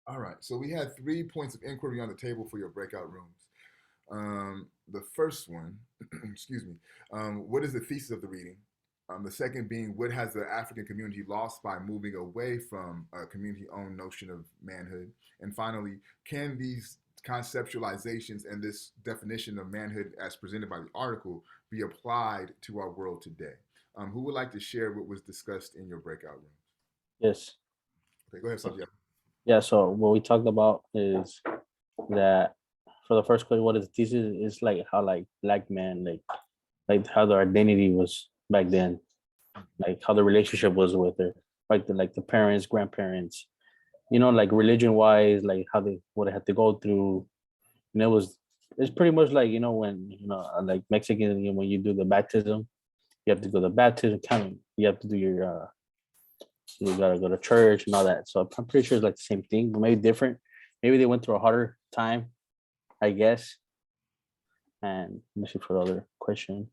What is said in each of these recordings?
All right. So we had 3 points of inquiry on the table for your breakout rooms. The first one, excuse me, what is the thesis of the reading? The second being, what has the African community lost by moving away from a community-owned notion of manhood? And finally, can these conceptualizations and this definition of manhood as presented by the article be applied to our world today? Who would like to share what was discussed in your breakout rooms? Yes. Okay, go ahead, Santiago. Yeah. So what we talked about is that for the first question, what is the thesis? Is like how like black men like how their identity was back then, like how the relationship was with their like the parents, grandparents, like religion wise, like how they what they had to go through. And it's pretty much like when like Mexican, when you do the baptism, you have to go to baptism kind you have to do your you gotta go to church and all that. So I'm pretty sure it's like the same thing, but maybe different. Maybe they went through a harder time, I guess. And let me see for the other question.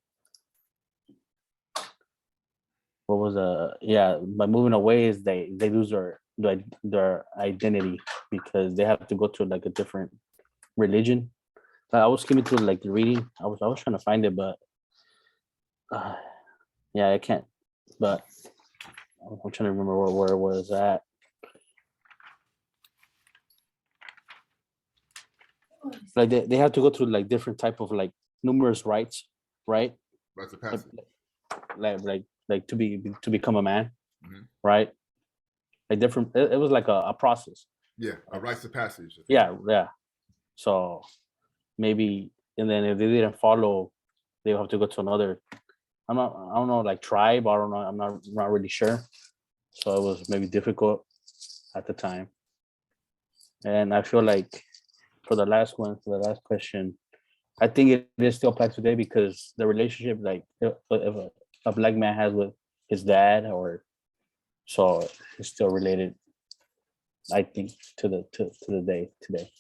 What was yeah, by moving away is they lose their identity because they have to go to like a different religion. I was skimming through like the reading. I was trying to find it, but uh, yeah, I can't. But I'm trying to remember where it was at. Like they have to go through like different type of like numerous rites, right? That's a Like passage. like to become a man, Mm-hmm. right? Like different. It was like a process. Yeah, a rites of passage. I think. Yeah, yeah. So maybe, and then if they didn't follow, they'll have to go to another. I don't know, like tribe. I don't know. I'm not really sure. So it was maybe difficult at the time. And I feel like for the last question, I think it is still applied today because the relationship, like if a black man has with his dad, or so it's still related. I think to the day today.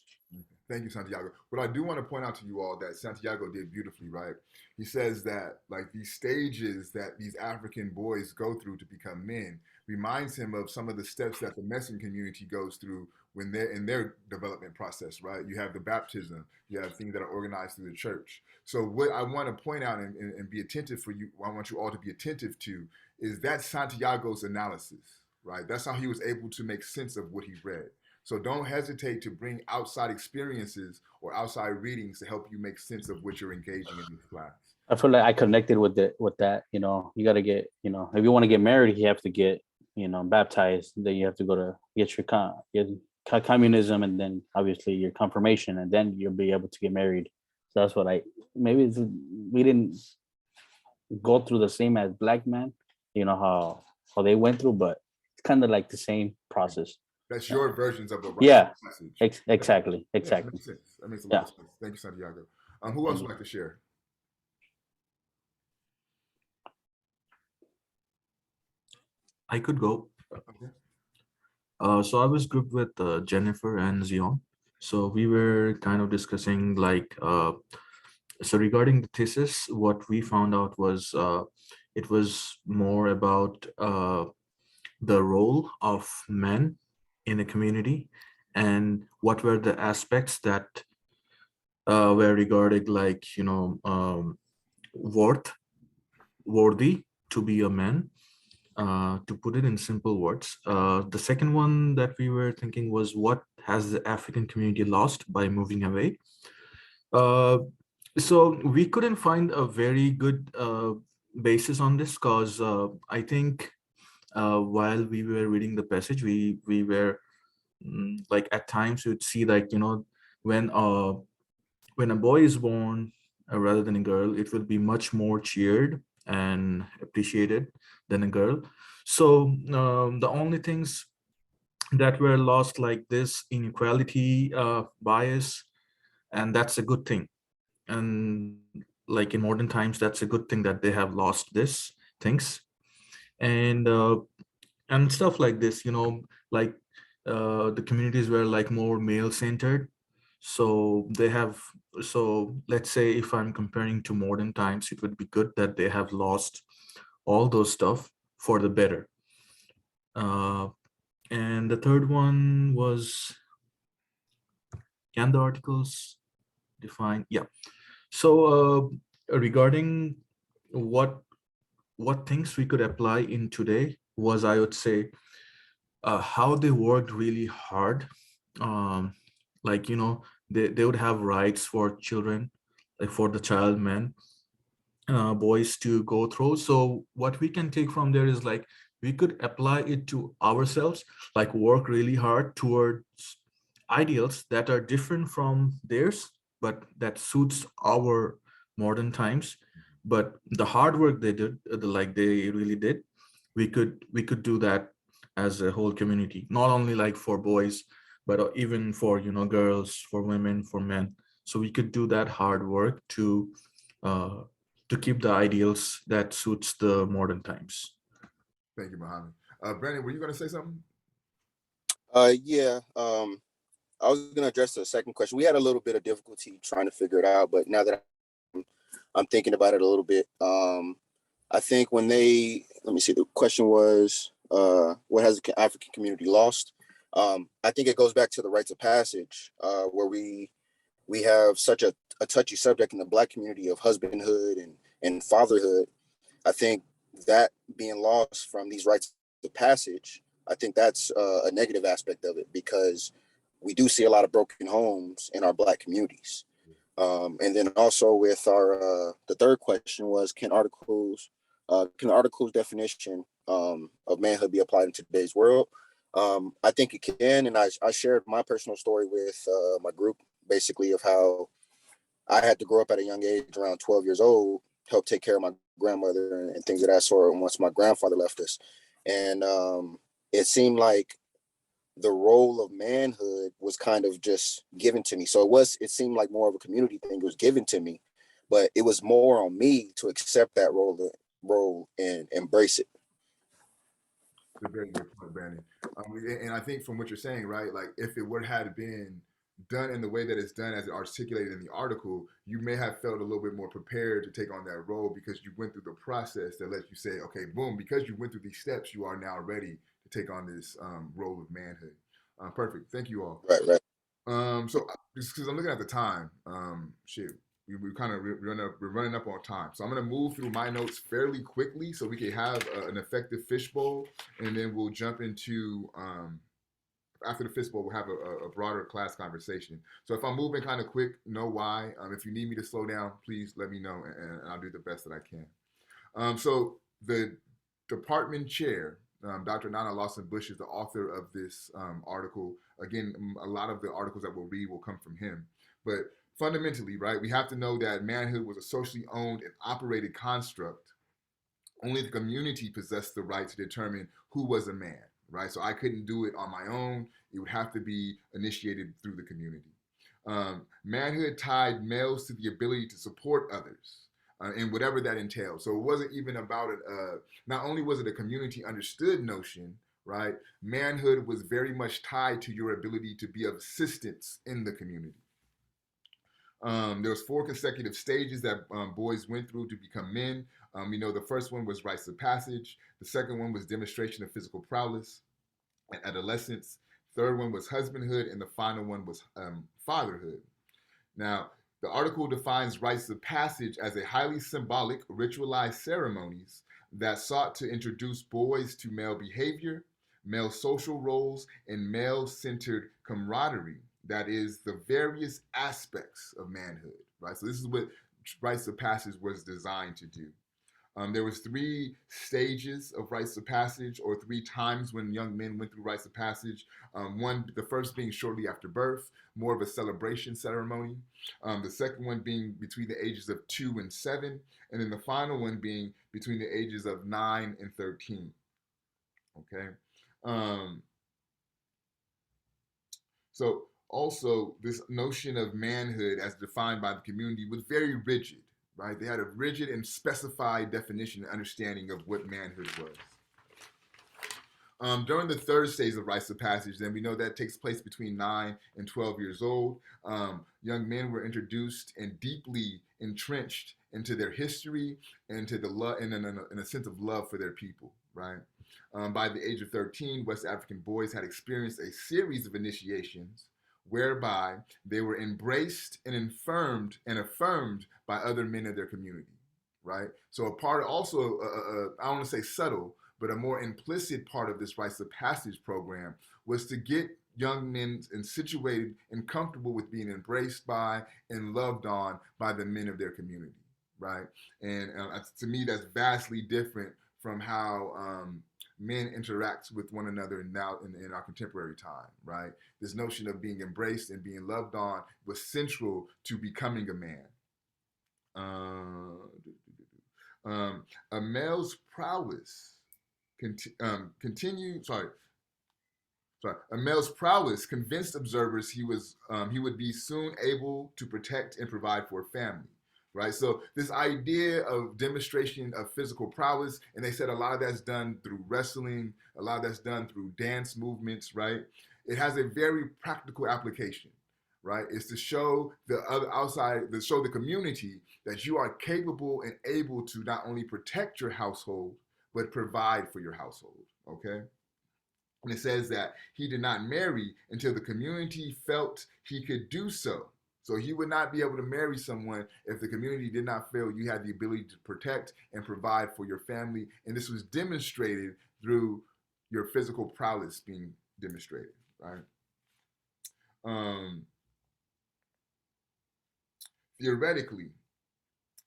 Thank you, Santiago. But I do want to point out to you all that Santiago did beautifully, right? He says that like these stages that these African boys go through to become men reminds him of some of the steps that the Mexican community goes through when they're in their development process, right? You have the baptism, you have things that are organized through the church. So what I want to point out and be attentive for you, I want you all to be attentive to is that Santiago's analysis, right? That's how he was able to make sense of what he read. So don't hesitate to bring outside experiences or outside readings to help you make sense of what you're engaging in this class. I feel like I connected with that. You got to get if you want to get married, you have to get baptized. Then you have to go to get your communism, and then obviously your confirmation, and then you'll be able to get married. So that's what I maybe we didn't go through the same as black men. You know how they went through, but it's kind of like the same process. That's your versions of a rites of Yeah, passage. exactly, Yeah, that exactly. makes sense. That makes a lot Yeah. of sense. Thank you, Santiago. Who else Thank would you. like to share? I could go. Okay. So I was grouped with Jennifer and Zion. So we were kind of discussing so regarding the thesis, what we found out was it was more about the role of men in a community and what were the aspects that were regarded like, worth, worthy to be a man, to put it in simple words. The second one that we were thinking was what has the African community lost by moving away? Uh, so we couldn't find a very good basis on this because I think while we were reading the passage, we were like at times you'd see like when when a boy is born rather than a girl, it will be much more cheered and appreciated than a girl. So the only things that were lost like this inequality bias, and that's a good thing. And like in modern times, that's a good thing that they have lost this things and stuff like this. Like the communities were like more male centered, so they have, so let's say if I'm comparing to modern times, it would be good that they have lost all those stuff for the better. uh, and the third one was Can the articles define? Yeah. So regarding what things we could apply in today was, I would say, how they worked really hard. Um, like, they would have rights for children, like for the child men, boys to go through. So what we can take from there is like we could apply it to ourselves, like work really hard towards ideals that are different from theirs, but that suits our modern times. But the hard work they did, like they really did, we could do that as a whole community, not only like for boys, but even for girls, for women, for men. So we could do that hard work uh, to keep the ideals that suits the modern times. Thank you, Muhammad. Brandon, were you going to say something? Yeah. I was gonna address the second question. We had a little bit of difficulty trying to figure it out, but now that I'm thinking about it a little bit, I think when let me see, the question was, what has the African community lost? I think it goes back to the rites of passage, where we have such a touchy subject in the Black community of husbandhood and fatherhood. I think that being lost from these rites of passage, I think that's a negative aspect of it, because we do see a lot of broken homes in our Black communities. And then also with our the third question was, can articles definition of manhood be applied in today's world? I think it can, and I shared my personal story with my group, basically, of how I had to grow up at a young age, around 12 years old, help take care of my grandmother and things of that sort once my grandfather left us. And it seemed like the role of manhood was kind of just given to me. So it seemed like more of a community thing. It was given to me, but it was more on me to accept that role and embrace it. It's a very good point, Brandon. And I think from what you're saying, right, like if it would have been done in the way that it's done as it articulated in the article, you may have felt a little bit more prepared to take on that role because you went through the process that lets you say, okay, boom, because you went through these steps, you are now ready to take on this role of manhood. Perfect. Thank you all. Right. So just because I'm looking at the time, shit, we kind of we're running up on time. So I'm gonna move through my notes fairly quickly so we can have an effective fishbowl, and then we'll jump into after the fistball, we'll have a broader class conversation. So if I'm moving kind of quick, know why. If you need me to slow down, please let me know, and I'll do the best that I can. So the department chair, Dr. Nana Lawson Bush, is the author of this article. Again, a lot of the articles that we'll read will come from him. But fundamentally, right, we have to know that manhood was a socially owned and operated construct. Only the community possessed the right to determine who was a man, right? So I couldn't do it on my own. It would have to be initiated through the community. Manhood tied males to the ability to support others, and whatever that entails. So it wasn't even about it. Not only was it a community understood notion, right? Manhood was very much tied to your ability to be of assistance in the community. There was 4 consecutive stages that boys went through to become men. We know the first one was rites of passage. The second one was demonstration of physical prowess and adolescence. Third one was husbandhood, and the final one was fatherhood. Now, the article defines rites of passage as a highly symbolic, ritualized ceremonies that sought to introduce boys to male behavior, male social roles, and male-centered camaraderie. That is the various aspects of manhood, right? So this is what rites of passage was designed to do. There was 3 stages of rites of passage, or 3 times when young men went through rites of passage. The first being shortly after birth, more of a celebration ceremony. The second one being between the ages of 2 and 7, and then the final one being between the ages of 9 and 13. Okay. So also this notion of manhood as defined by the community was very rigid, right? They had a rigid and specified definition and understanding of what manhood was. During the third stage of rites of passage, then we know that takes place between 9 and 12 years old. Young men were introduced and deeply entrenched into their history and to the love and in a sense of love for their people, right? By the age of 13, West African boys had experienced a series of initiations whereby they were embraced and affirmed by other men of their community, right? So a part also, I don't want to say subtle, but a more implicit part of this rites of passage program was to get young men and situated and comfortable with being embraced by and loved on by the men of their community, right? And to me, that's vastly different from how men interact with one another now in our contemporary time, right? This notion of being embraced and being loved on was central to becoming a man. A male's prowess a male's prowess convinced observers he would be soon able to protect and provide for a family, right? So this idea of demonstration of physical prowess, and they said a lot of that's done through wrestling, a lot of that's done through dance movements, right? It has a very practical application, right? It's to show the other outside, to show the community that you are capable and able to not only protect your household, but provide for your household, okay? And it says that he did not marry until the community felt he could do so. So he would not be able to marry someone if the community did not feel you had the ability to protect and provide for your family. And this was demonstrated through your physical prowess being demonstrated, right? Theoretically,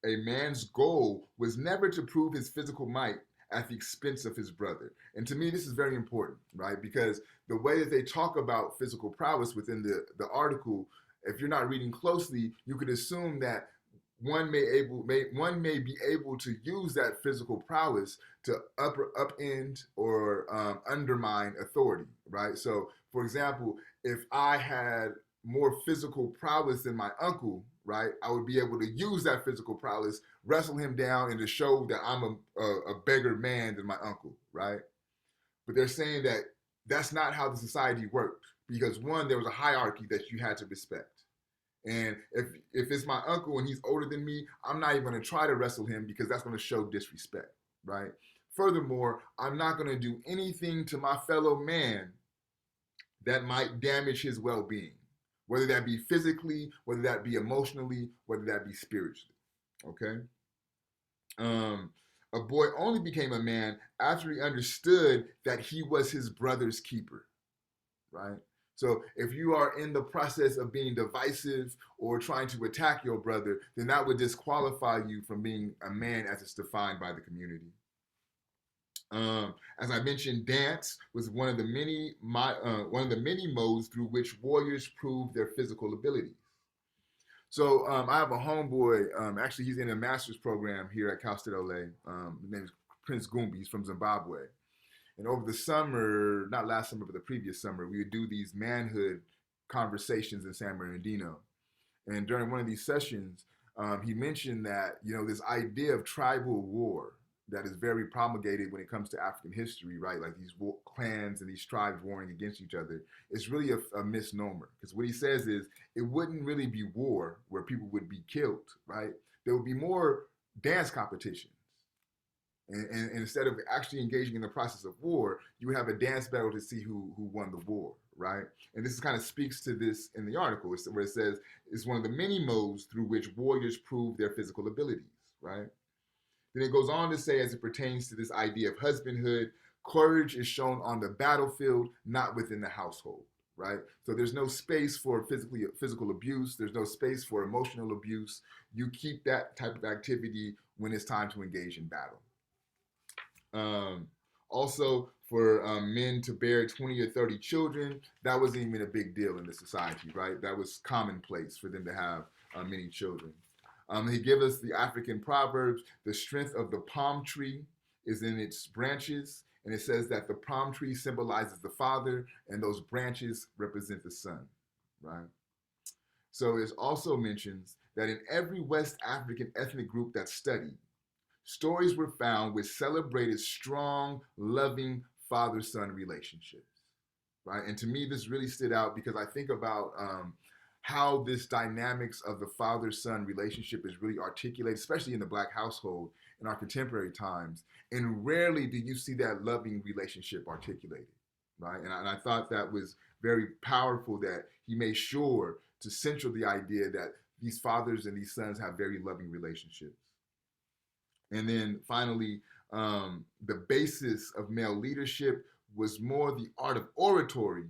a man's goal was never to prove his physical might at the expense of his brother. And to me, this is very important, right? Because the way that they talk about physical prowess within the article, if you're not reading closely, you could assume that one may be able to use that physical prowess to upend or undermine authority, right? So, for example, if I had more physical prowess than my uncle, right, I would be able to use that physical prowess, wrestle him down, and to show that I'm a bigger man than my uncle, right? But they're saying that that's not how the society worked, because one, there was a hierarchy that you had to respect. And if it's my uncle and he's older than me, I'm not even going to try to wrestle him because that's going to show disrespect, right? Furthermore, I'm not going to do anything to my fellow man that might damage his well-being, whether that be physically, whether that be emotionally, whether that be spiritually, okay? A boy only became a man after he understood that he was his brother's keeper, right? So if you are in the process of being divisive or trying to attack your brother, then that would disqualify you from being a man as it's defined by the community. As I mentioned, dance was one of the many modes through which warriors proved their physical abilities. So I have a homeboy. Actually, he's in a master's program here at Cal State LA. His name is Prince Goombi. He's from Zimbabwe. And over the summer, not last summer, but the previous summer, we would do these manhood conversations in San Bernardino. And during one of these sessions, he mentioned that, this idea of tribal war that is very promulgated when it comes to African history, right? Like these clans and these tribes warring against each other, it's really a misnomer. Because what he says is it wouldn't really be war where people would be killed, right? There would be more dance competitions. And instead of actually engaging in the process of war, you would have a dance battle to see who won the war, right? And this kind of speaks to this in the article, where it says it's one of the many modes through which warriors prove their physical abilities, right? Then it goes on to say, as it pertains to this idea of husbandhood, courage is shown on the battlefield, not within the household, right? So there's no space for physical abuse. There's no space for emotional abuse. You keep that type of activity when it's time to engage in battle. Also, for men to bear 20 or 30 children, that wasn't even a big deal in the society, right? That was commonplace for them to have many children. He gives us the African Proverbs. The strength of the palm tree is in its branches. And it says that the palm tree symbolizes the father and those branches represent the son, right? So it also mentions that in every West African ethnic group that's studied, stories were found which celebrated strong, loving father-son relationships, right? And to me, this really stood out because I think about how this dynamics of the father-son relationship is really articulated, especially in the Black household in our contemporary times. And rarely do you see that loving relationship articulated, right? And I thought that was very powerful that he made sure to central the idea that these fathers and these sons have very loving relationships. And then finally, the basis of male leadership was more the art of oratory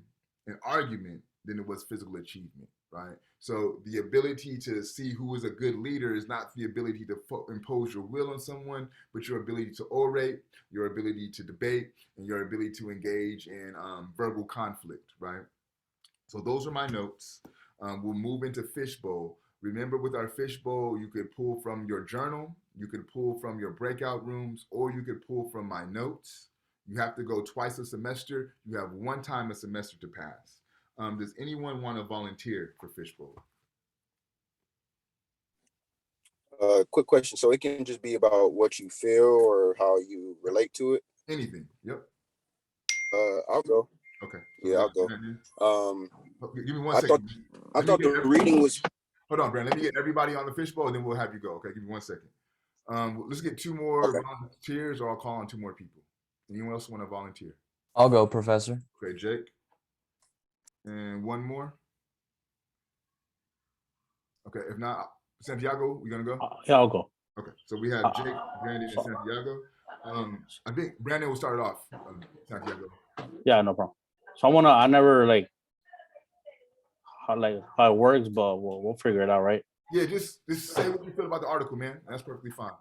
and argument than it was physical achievement, right? So the ability to see who is a good leader is not the ability to impose your will on someone, but your ability to orate, your ability to debate, and your ability to engage in verbal conflict, right? So those are my notes. We'll move into fishbowl. Remember, with our fishbowl, you could pull from your journal, you could pull from your breakout rooms, or you could pull from my notes. You have to go twice a semester. You have one time a semester to pass. Does anyone want to volunteer for fishbowl? Quick question. So it can just be about what you feel or how you relate to it. Anything. Yep. I'll go. Okay. Yeah, I'll go. Give me one I second. thought the reading was. Hold on, Brandon. Let me get everybody on the fishbowl, and then we'll have you go. Okay, give me 1 second. Let's get two more volunteers, or I'll call on two more people. Anyone else want to volunteer? I'll go, Professor. Okay, Jake. And one more. Okay, if not, Santiago, we gonna go? Yeah, I'll go. Okay, so we have Jake, Brandon, and Santiago. I think Brandon will start off. Santiago. Yeah, no problem. So I never like how it works, but we'll figure it out, right? Yeah, just say what you feel about the article, man. That's perfectly fine.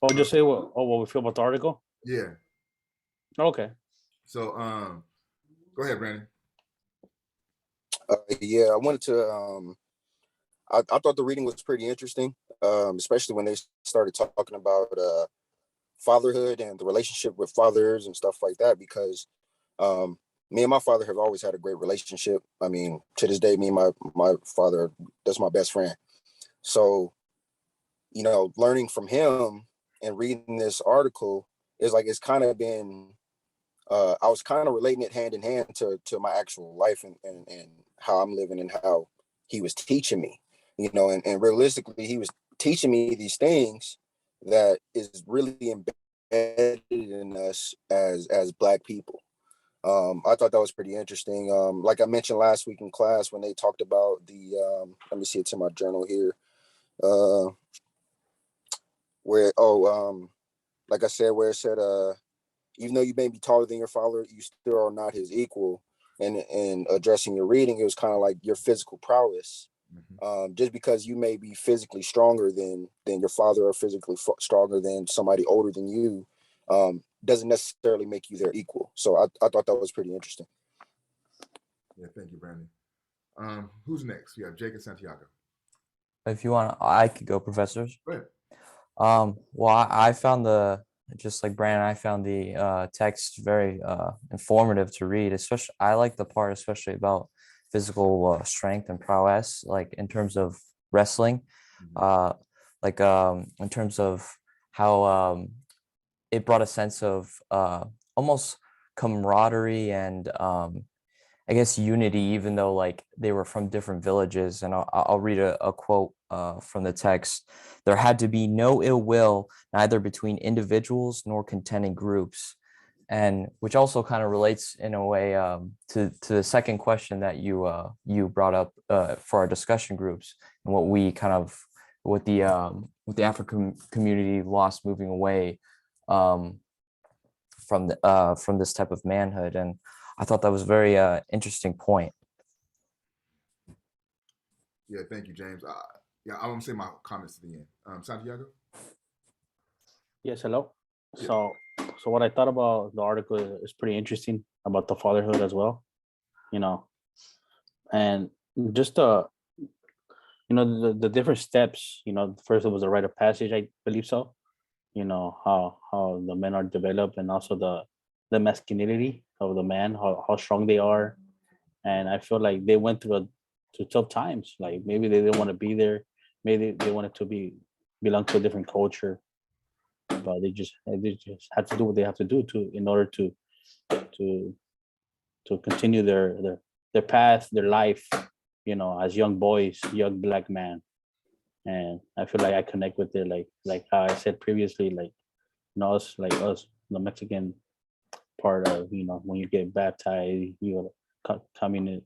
Oh, just say what we feel about the article. Yeah. Okay. So go ahead, Brandon. Yeah, I wanted to. I thought the reading was pretty interesting, especially when they started talking about fatherhood and the relationship with fathers and stuff like that. Because me and my father have always had a great relationship. I mean, to this day, me and my father, that's my best friend. So, you know, learning from him and reading this article is like it's kind of been. I was kind of relating it hand in hand to my actual life and how I'm living and how he was teaching me, you know, and realistically, he was teaching me these things that is really embedded in us as Black people. I thought that was pretty interesting. Like I mentioned last week in class when they talked about the, let me see, it's in my journal here, like I said, where it said, even though you may be taller than your father, you still are not his equal. And addressing your reading, it was kind of like your physical prowess. Mm-hmm. Just because you may be physically stronger than your father or physically stronger than somebody older than you, doesn't necessarily make you their equal. So I thought that was pretty interesting. Yeah, thank you, Brandon. Who's next? We have Jake and Santiago. If you want, I could go, professors. Go ahead. Well, I found just like Brandon, I found the text very informative to read. Especially, I like the part especially about physical strength and prowess, like in terms of wrestling, in terms of how it brought a sense of almost camaraderie and I guess unity, even though like they were from different villages. And I'll read a quote from the text. There had to be no ill will, neither between individuals nor contending groups. And which also kind of relates in a way to the second question that you brought up for our discussion groups and what the African community lost moving away from this type of manhood. And I thought that was a very interesting point. Yeah, thank you, James. Yeah, I'm gonna say my comments at the end. Santiago. Yes, hello. Yeah. So what I thought about the article is pretty interesting about the fatherhood as well, you know, and just the different steps. You know, first it was a rite of passage, I believe so. You know how the men are developed, and also the masculinity of the man, how strong they are. And I feel like they went through tough times. Like maybe they didn't want to be there, maybe they wanted to belong to a different culture, but they just had to do what they have to do in order to continue their path, their life, you know, as young boys, young Black man. And I feel like I connect with it, like how I said previously, like, you know, us, the Mexican part of, you know, when you get baptized, you coming in,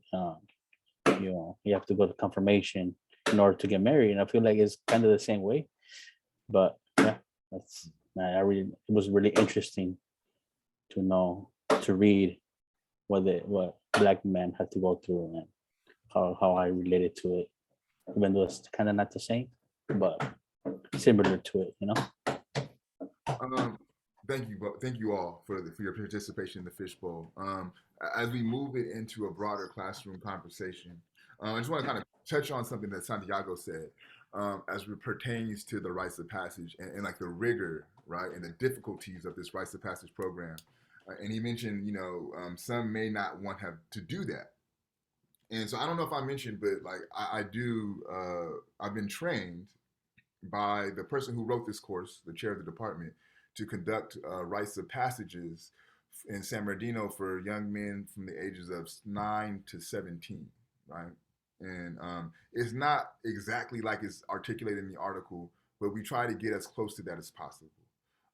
you have to go to confirmation in order to get married. And I feel like it's kind of the same way. But yeah, it was really interesting to know, to read what Black men had to go through and how I related to it, even though it's kind of not the same, but similar to it, Thank you all for your participation in the fishbowl. As we move it into a broader classroom conversation, I just want to kind of touch on something that Santiago said as it pertains to the rites of passage and like the rigor, right, and the difficulties of this rites of passage program. And he mentioned, some may not want to do that. And so I don't know if I mentioned, but like I do, I've been trained by the person who wrote this course, the chair of the department, to conduct rites of passages in San Bernardino for young men from the ages of 9 to 17, right? And it's not exactly like it's articulated in the article, but we try to get as close to that as possible.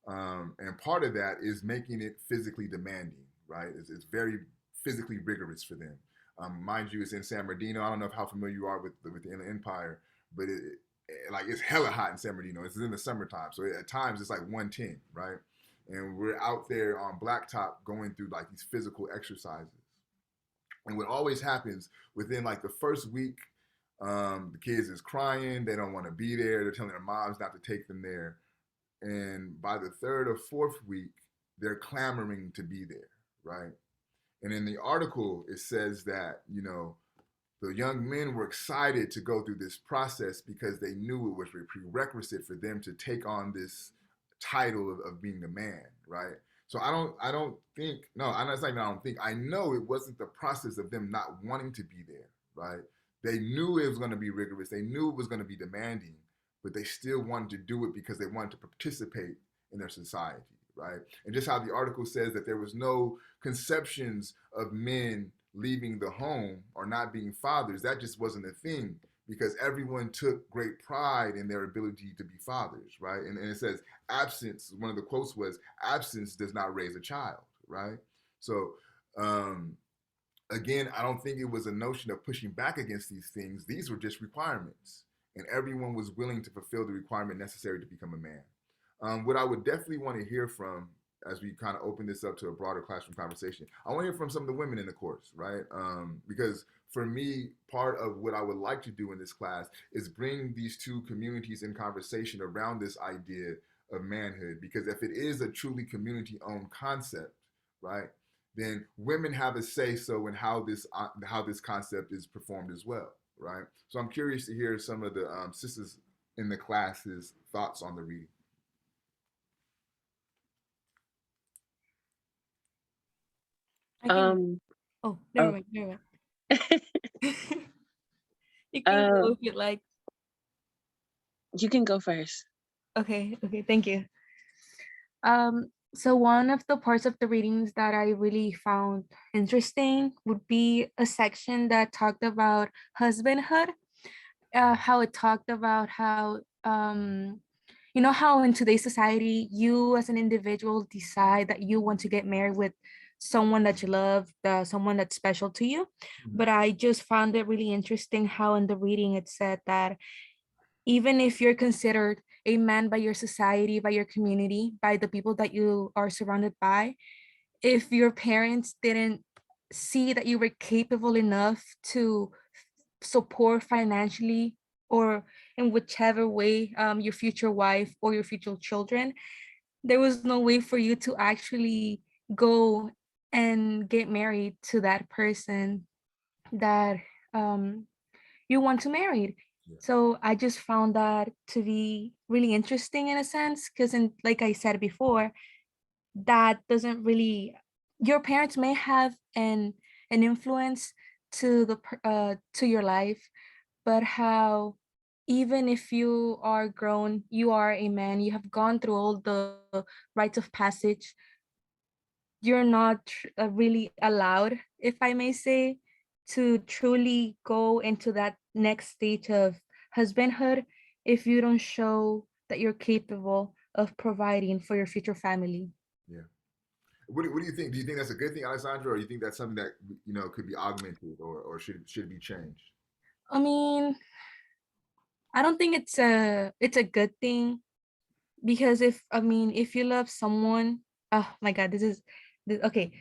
And part of that is making it physically demanding, right? It's very physically rigorous for them. Mind you, it's in San Bernardino. I don't know how familiar you are with the Inland Empire, but it's hella hot in San Bernardino. It's in the summertime, so at times it's like 110, right? And we're out there on blacktop going through like these physical exercises. And what always happens within like the first week, the kids is crying. They don't want to be there. They're telling their moms not to take them there. And by the third or fourth week, they're clamoring to be there, right? And in the article, it says that, the young men were excited to go through this process because they knew it was a prerequisite for them to take on this title of being a man, right? So I don't think, no, I'm not saying I don't think, I know it wasn't the process of them not wanting to be there, right? They knew it was going to be rigorous. They knew it was going to be demanding, but they still wanted to do it because they wanted to participate in their society, right? And just how the article says that there was no conceptions of men leaving the home or not being fathers, that just wasn't a thing because everyone took great pride in their ability to be fathers, right? And it says absence, one of the quotes was, absence does not raise a child, right? So again, I don't think it was a notion of pushing back against these things. These were just requirements, and everyone was willing to fulfill the requirement necessary to become a man. What I would definitely want to hear from, as we kind of open this up to a broader classroom conversation, I want to hear from some of the women in the course, right? Because for me, part of what I would like to do in this class is bring these two communities in conversation around this idea of manhood. Because if it is a truly community-owned concept, right, then women have a say so in how this concept is performed as well, right? So I'm curious to hear some of the sisters in the class's thoughts on the reading. Oh, never mind. You can go if you'd like. You can go first. Okay, thank you. So one of the parts of the readings that I really found interesting would be a section that talked about husbandhood, how it talked about how how in today's society, you as an individual decide that you want to get married with someone that you love, someone that's special to you. But I just found it really interesting how in the reading it said that even if you're considered a man by your society, by your community, by the people that you are surrounded by, if your parents didn't see that you were capable enough to support financially or in whichever way your future wife or your future children, there was no way for you to actually go and get married to that person that you want to marry. So I just found that to be really interesting in a sense, because like I said before, that doesn't really, your parents may have an influence to your life, but how even if you are grown, you are a man, you have gone through all the rites of passage, you're not really allowed, if I may say, to truly go into that next stage of husbandhood if you don't show that you're capable of providing for your future family. Yeah. What do you think? Do you think that's a good thing, Alessandra, or you think that's something that could be augmented, or should be changed? I mean, I don't think it's a good thing, because if you love someone, oh my God, okay.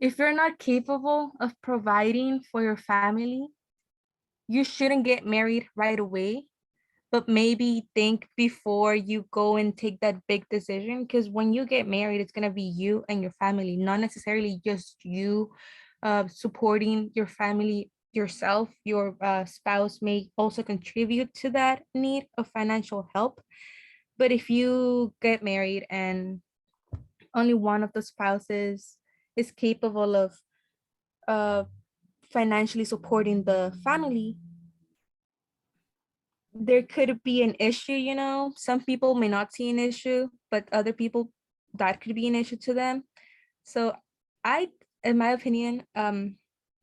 If you're not capable of providing for your family, you shouldn't get married right away, but maybe think before you go and take that big decision. Because when you get married, it's going to be you and your family, not necessarily just you supporting your family yourself. Your spouse may also contribute to that need of financial help. But if you get married and only one of the spouses is capable of uh, financially supporting the family, there could be an issue. Some people may not see an issue, but other people, that could be an issue to them. So I in my opinion,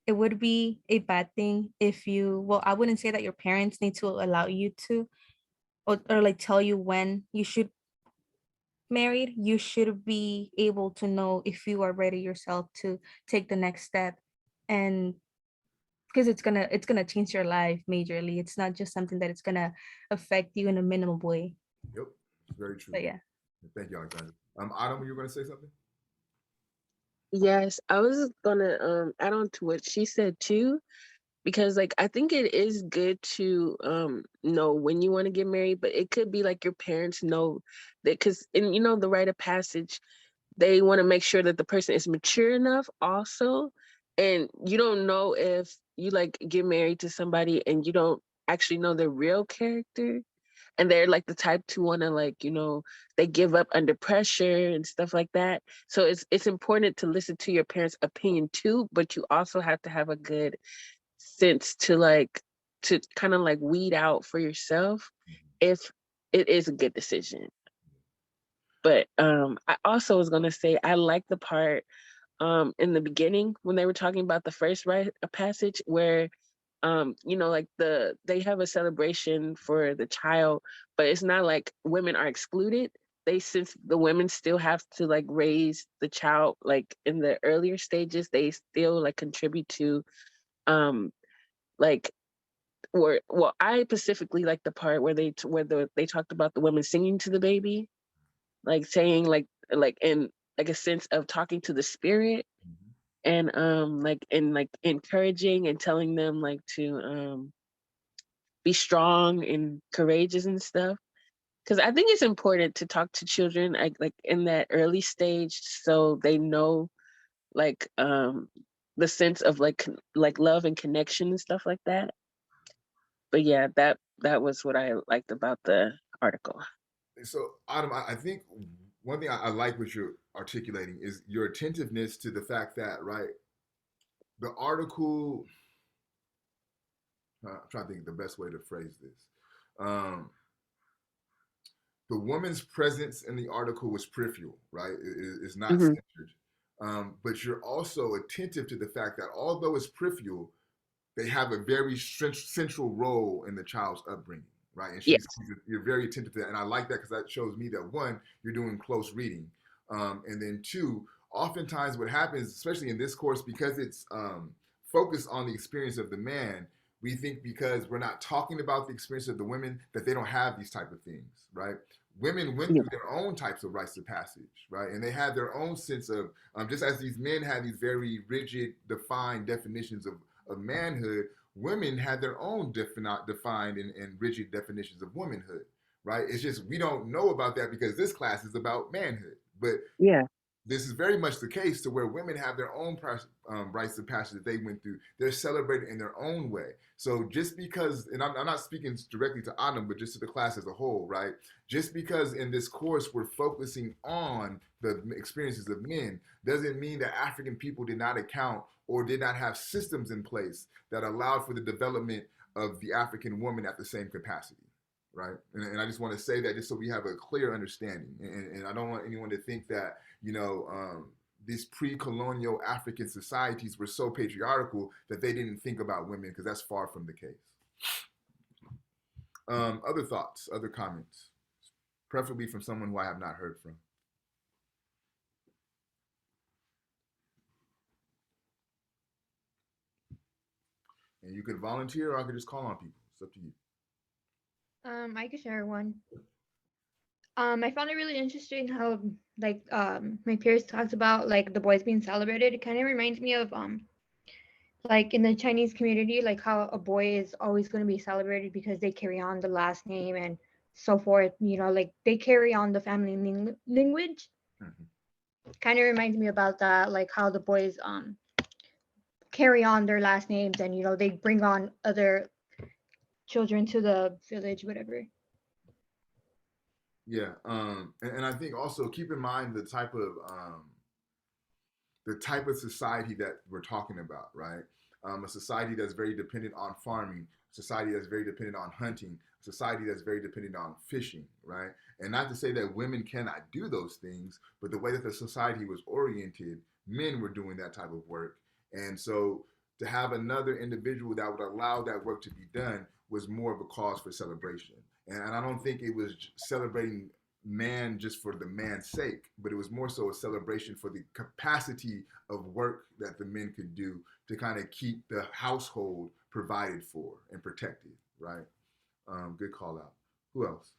it would be a bad thing if I wouldn't say that your parents need to allow you to, or like tell you when you should married. You should be able to know if you are ready yourself to take the next step, and because it's gonna change your life majorly. It's not just something that it's gonna affect you in a minimal way. Yep, very true. But yeah. Thank you, Alexander. Adam, you were going to say something? Yes, I was gonna add on to what she said too, because like I think it is good to know when you want to get married, but it could be like your parents know that, because in the rite of passage, they want to make sure that the person is mature enough also. And you don't know if you like get married to somebody and you don't actually know their real character, and they're like the type to want to like they give up under pressure and stuff like that. So it's important to listen to your parents' opinion too, but you also have to have a good sense to kind of like weed out for yourself if it is a good decision. But I also was gonna say I like the part in the beginning when they were talking about the first rite of passage, where like they have a celebration for the child, but it's not like women are excluded. Since the women still have to like raise the child, like in the earlier stages, they still like contribute to um like well, I specifically like the part where they talked about the women singing to the baby, like saying like in like a sense of talking to the spirit, and like encouraging and telling them like to be strong and courageous and stuff. Because I think it's important to talk to children like in that early stage, so they know like the sense of like love and connection and stuff like that. But yeah, that was what I liked about the article. So, Adam, I think one thing I like what you're articulating is your attentiveness to the fact that, right, the article, I'm trying to think of the best way to phrase this. Um, the woman's presence in the article was peripheral, right? It's not Hmm. centered. But you're also attentive to the fact that although it's peripheral, they have a very central role in the child's upbringing, right? And Yes. you're very attentive to that, and I like that because that shows me that one, you're doing close reading, and then two, oftentimes what happens, especially in this course, because it's focused on the experience of the man, we think because we're not talking about the experience of the women that they don't have these type of things, right? Women went Yeah. through their own types of rites of passage, right? And they had their own sense of, just as these men had these very rigid, defined definitions of manhood, women had their own defined and rigid definitions of womanhood, right? It's just we don't know about that because this class is about manhood. But Yeah. this is very much the case to where women have their own rites of passage that they went through. They're celebrated in their own way. So just because, and I'm not speaking directly to Anam, but just to the class as a whole, right? Just because in this course we're focusing on the experiences of men doesn't mean that African people did not account or did not have systems in place that allowed for the development of the African woman at the same capacity, right? And I just want to say that just so we have a clear understanding. And I don't want anyone to think that, these pre-colonial African societies were so patriarchal that they didn't think about women, because that's far from the case. Other thoughts, other comments, preferably from someone who I have not heard from. And you could volunteer, or I could just call on people. It's up to you. I could share one. I found it really interesting how like my peers talked about like the boys being celebrated. It kind of reminds me of like in the Chinese community, like how a boy is always going to be celebrated because they carry on the last name and so forth. You know, like they carry on the family language. Mhm. Kind of reminds me about that, like how the boys carry on their last names and you know they bring on other children to the village, whatever. Yeah, and I think also keep in mind the type of society that we're talking about, right? A society that's very dependent on farming, society that's very dependent on hunting, society that's very dependent on fishing, right? And not to say that women cannot do those things, but the way that the society was oriented, men were doing that type of work. And so to have another individual that would allow that work to be done was more of a cause for celebration. And I don't think it was celebrating man just for the man's sake, but it was more so a celebration for the capacity of work that the men could do to kind of keep the household provided for and protected, right? Good call out. Who else?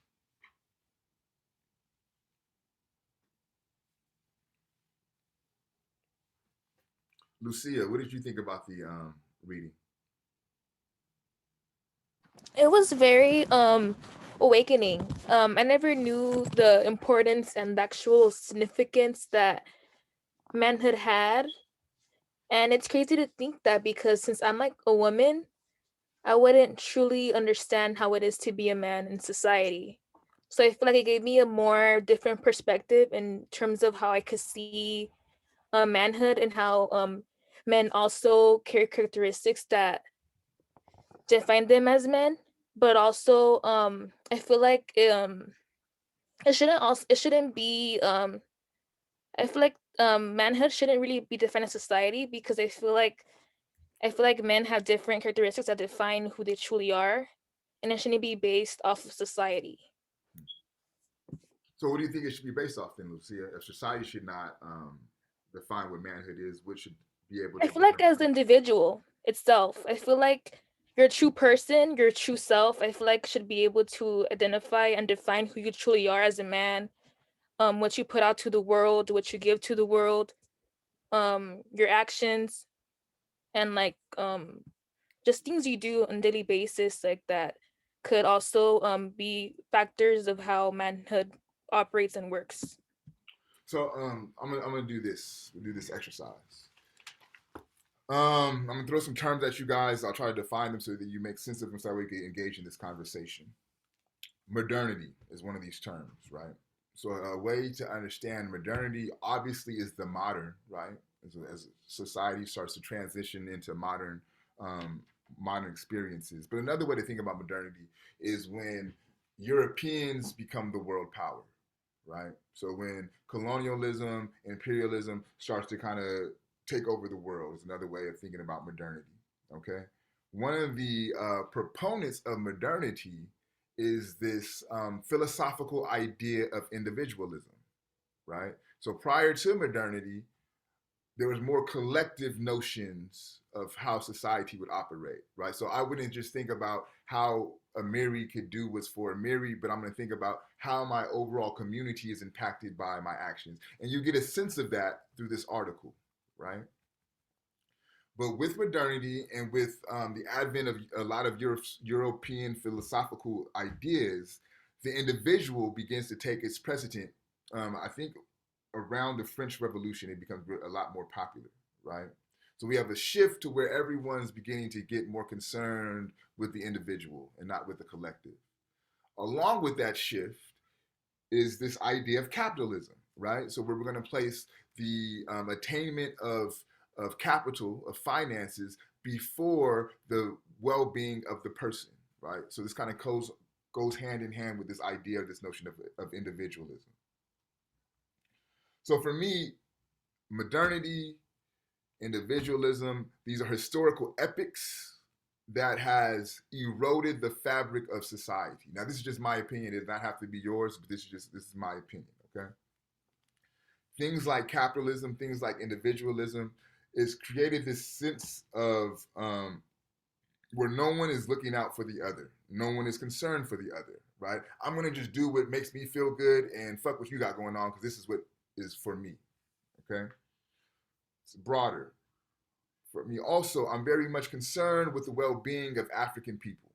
Lucia, what did you think about the reading? It was very awakening. I never knew the importance and the actual significance that manhood had. And it's crazy to think that because since I'm like a woman, I wouldn't truly understand how it is to be a man in society. So I feel like it gave me a more different perspective in terms of how I could see manhood and how men also carry characteristics that define them as men. But also, I feel like it shouldn't be I feel like manhood shouldn't really be defined as society because I feel like men have different characteristics that define who they truly are, and it shouldn't be based off of society. So, what do you think it should be based off then, Lucia? If society should not define what manhood is, what should be able I to feel like determine? as the individual itself, I feel like your true person, your true self, I feel like should be able to identify and define who you truly are as a man, what you put out to the world, what you give to the world, your actions, and like just things you do on a daily basis like that could also be factors of how manhood operates and works. So, I'm gonna do this. We'll do this exercise. I'm gonna throw some terms at you guys. I'll try to define them so that you make sense of them, so that we can engage in this conversation. Modernity is one of these terms, right? So a way to understand modernity obviously is the modern, right? As society starts to transition into um, modern experiences. But another way to think about modernity is when Europeans become the world power, right? So when colonialism, imperialism starts to kind of take over the world is another way of thinking about modernity. Okay, one of the proponents of modernity is this philosophical idea of individualism, right? So prior to modernity, there was more collective notions of how society would operate, right? So I wouldn't just think about how Amiri could do what's for Amiri, but I'm going to think about how my overall community is impacted by my actions. And you get a sense of that through this article, right? But with modernity and with the advent of a lot of European philosophical ideas, the individual begins to take its precedent. I think around the French Revolution, it becomes a lot more popular, right? So we have a shift to where everyone's beginning to get more concerned with the individual and not with the collective. Along with that shift is this idea of capitalism, right? So we're going to place the attainment of capital, of finances, before the well-being of the person, right? So this kind of goes hand in hand with this idea of this notion of individualism. So for me, modernity, individualism, these are historical epics that has eroded the fabric of society. Now, this is just my opinion. It does not have to be yours, but this is my opinion. Okay. Things like capitalism, things like individualism, is created this sense of where no one is looking out for the other. No one is concerned for the other, right? I'm going to just do what makes me feel good and fuck what you got going on because this is what is for me, okay? It's broader. For me also, I'm very much concerned with the well-being of African people,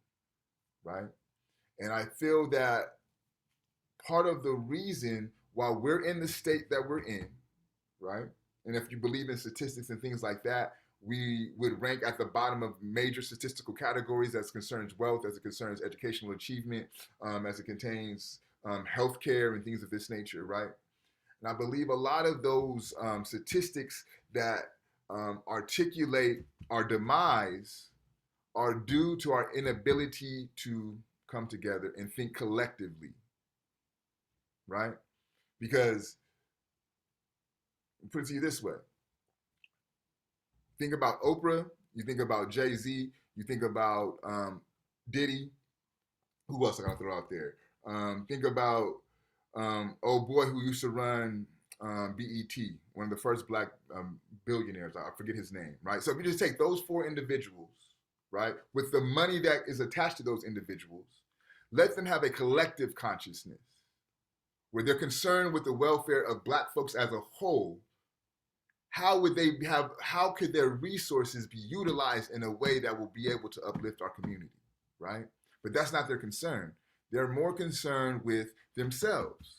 right? And I feel that part of the reason why we're in the state that we're in, right? And if you believe in statistics and things like that, we would rank at the bottom of major statistical categories as concerns wealth, as it concerns educational achievement, as it contains healthcare and things of this nature, right? And I believe a lot of those statistics that articulate our demise are due to our inability to come together and think collectively, right? Because, put it to you this way, think about Oprah, you think about Jay-Z, you think about Diddy, who else I gotta throw out there? Think about old boy who used to run BET, one of the first black billionaires, I forget his name, right? So if you just take those four individuals, right, with the money that is attached to those individuals, let them have a collective consciousness where they're concerned with the welfare of black folks as a whole. How could their resources be utilized in a way that will be able to uplift our community, right? But that's not their concern. They're more concerned with themselves,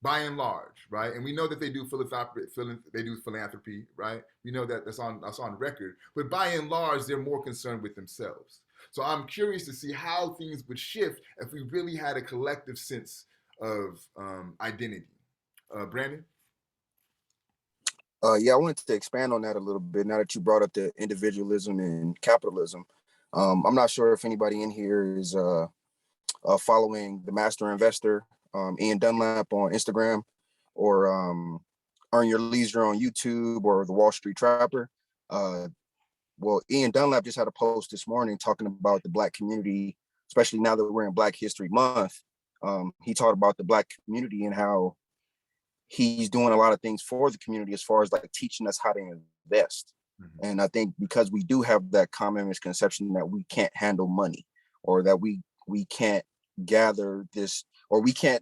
by and large, right? And we know that they do philanthropy, right? We know that that's on record. But by and large, they're more concerned with themselves. So I'm curious to see how things would shift if we really had a collective sense of identity. Brandon? Yeah, I wanted to expand on that a little bit now that you brought up the individualism and capitalism. I'm not sure if anybody in here is following the master investor, Ian Dunlap on Instagram, or Earn Your Leisure on YouTube, or the Wall Street Trapper. Well, Ian Dunlap just had a post this morning talking about the Black community, especially now that we're in Black History Month. He talked about the Black community and how he's doing a lot of things for the community as far as like teaching us how to invest. Mm-hmm. And I think because we do have that common misconception that we can't handle money, or that we can't gather this, or we can't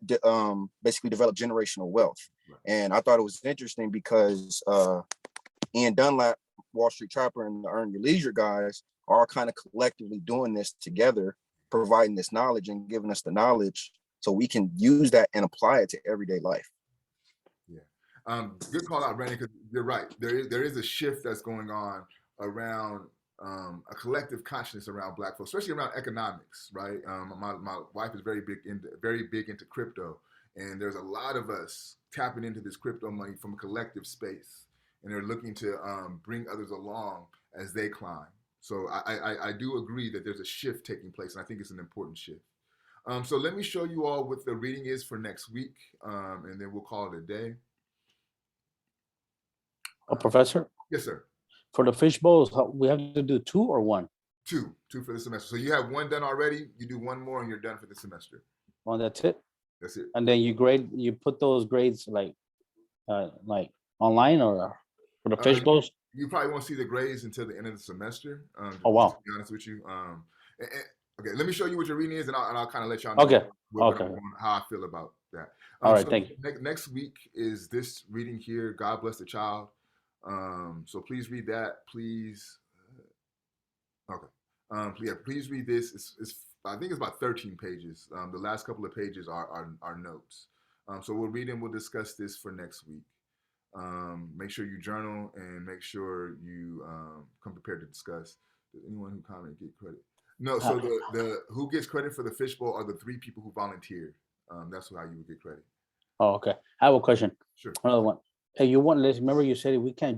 basically develop generational wealth. Right. And I thought it was interesting because Ian Dunlap, Wall Street Trapper, and the Earn Your Leisure guys are kind of collectively doing this together, providing this knowledge and giving us the knowledge so we can use that and apply it to everyday life. Yeah, good call out, Brandon, because you're right. There is a shift that's going on around a collective consciousness around Black folks, especially around economics, right? My wife is very big into crypto, and there's a lot of us tapping into this crypto money from a collective space, and they're looking to bring others along as they climb. So I do agree that there's a shift taking place, and I think it's an important shift. So let me show you all what the reading is for next week, and then we'll call it a day. Professor? Yes, sir. For the fish bowls, we have to do 2 or 1? Two for the semester. So you have 1 done already. You do 1 more, and you're done for the semester. Oh, that's it. That's it. And then you put those grades like online or for the fish bowls. You probably won't see the grades until the end of the semester. Oh wow. To be honest with you. Okay, let me show you what your reading is, and I'll kind of let y'all know. Okay. How I feel about that. All right, so thank you. Next week is this reading here. God bless the child. So please read that, please. Okay. Please read this. I think it's about 13 pages. The last couple of pages are notes. So we'll read and we'll discuss this for next week. Make sure you journal and make sure you come prepared to discuss. Does anyone who commented get credit? No. So the who gets credit for the fishbowl are the 3 people who volunteered. That's how you would get credit. Oh, okay. I have a question. Sure. Another one. Hey, remember you said we can't